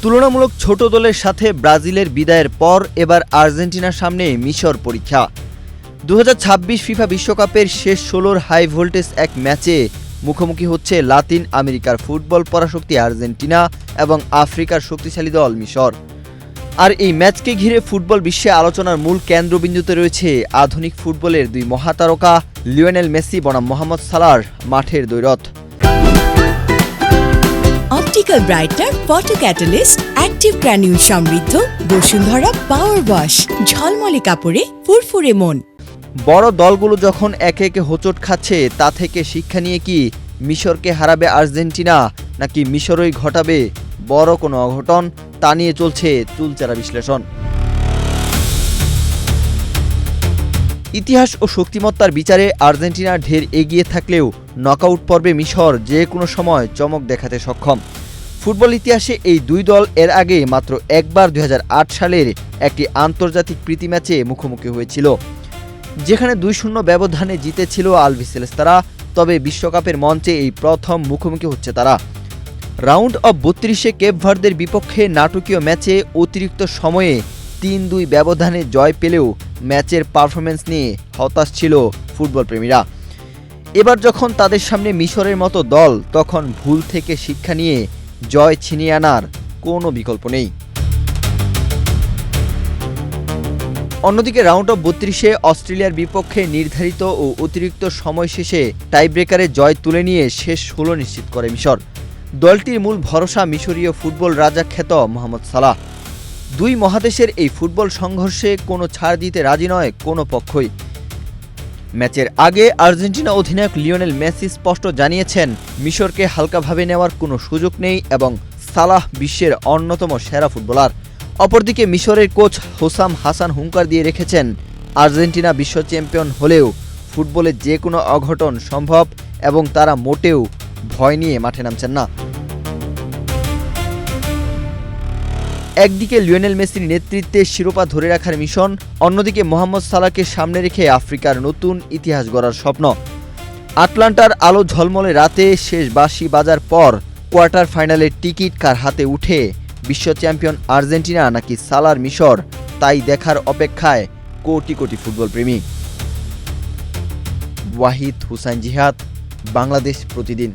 তুলনামূলক ছোট দলের সাথে ব্রাজিলের বিদায়ের পর এবার আর্জেন্টিনার সামনে মিশর পরীক্ষা। 2026 ফিফা বিশ্বকাপের শেষ 16-র হাই ভোল্টেজ এক ম্যাচে মুখোমুখি হচ্ছে লাতিন আমেরিকার ফুটবল পরাশক্তি আর্জেন্টিনা এবং আফ্রিকার শক্তিশালী দল মিশর। আর এই ম্যাচকে ঘিরে ফুটবল বিশ্বে আলোচনার মূল কেন্দ্রবিন্দুতে রয়েছে আধুনিক ফুটবলের দুই মহাতারকা লিওনেল মেসি বনাম মোহাম্মদ সালাহর মাঠের দ্বৈরথ। Optical brightener photocatalyst active granule সমৃদ্ধ বসুন্ধরা পাওয়ার ওয়াশ, ঝলমলে কাপড়ে ফুরফুরে মন। বড় দলগুলো যখন একে একে হোঁচট খাচ্ছে, তা থেকে শিক্ষা নিয়ে কি মিশরকে হারাবে আর্জেন্টিনা, নাকি মিশরই ঘটাবে বড় কোনো অঘটন, তা নিয়ে চলছে চুলচেরা বিশ্লেষণ। ইতিহাস ও শক্তিমত্তার বিচারে আর্জেন্টিনা ঢের এগিয়ে থাকলেও নকআউট পর্বে মিশর যে কোনো সময় চমক দেখাতে সক্ষম। ফুটবল ইতিহাসে এই দুই দল এর আগে মাত্র একবার 2008 সালের একটি আন্তর্জাতিক প্রীতি ম্যাচে মুখোমুখি হয়েছিল, যেখানে 2-0 ব্যবধানে জিতেছিল আলবিসেলেস্তারা। তবে বিশ্বকাপের মঞ্চে এই প্রথম মুখোমুখি হচ্ছে তারা। রাউন্ড অব 32-এ কেপ ভার্দের বিপক্ষে নাটকীয় ম্যাচে অতিরিক্ত সময়ে 3-2 ব্যবধানে জয় পেলেও ম্যাচের পারফরম্যান্স নিয়ে হতাশ ছিল ফুটবল প্রেমীরা। এবার যখন তাদের সামনে মিশরের মতো দল, তখন ভুল থেকে শিক্ষা নিয়ে জয় ছিনিয়ে আনার কোনো বিকল্প নেই। অন্যদিকে রাউন্ড অব 32-এ অস্ট্রেলিয়ার বিপক্ষে নির্ধারিত ও অতিরিক্ত সময় শেষে টাইব্রেকারে জয় তুলে নিয়ে শেষ 16 নিশ্চিত করে মিশর। দলটির মূল ভরসা মিশরীয় ফুটবল রাজা খ্যাত মোহাম্মদ সালাহ। দুই মহাদেশের এই ফুটবল সংঘর্ষে কোনো ছাড় দিতে রাজি নয় কোনো পক্ষই। ম্যাচের আগে আর্জেন্টিনা অধিনায়ক লিওনেল মেসি স্পষ্ট জানিয়েছেন, মিশরকে হালকাভাবে নেওয়ার কোনো সুযোগ নেই এবং সালাহ বিশ্বের অন্যতম সেরা ফুটবলার। অপরদিকে মিশরের কোচ হোসাম হাসান হুঙ্কার দিয়ে রেখেছেন, আর্জেন্টিনা বিশ্ব চ্যাম্পিয়ন হলেও ফুটবলে যে কোনো অঘটন সম্ভব এবং তারা মোটেও ভয় নিয়ে মাঠে নামছেন না। একদিকে লিওনেল মেসির নেতৃত্বে শিরোপা ধরে রাখার মিশন, অন্যদিকে মোহাম্মদ সালাহকে সামনে রেখে আফ্রিকার নতুন ইতিহাস গড়ার স্বপ্ন। আটলান্টার আলো ঝলমলে রাতে শেষ বাঁশি বাজার পর কোয়ার্টার ফাইনালের টিকিট কার হাতে উঠে, বিশ্ব চ্যাম্পিয়ন আর্জেন্টিনা নাকি সালাহর মিশর, তাই দেখার অপেক্ষায় কোটি কোটি ফুটবল প্রেমী। ওয়াহিদ হুসাইন জিহাদ, বাংলাদেশ প্রতিদিন।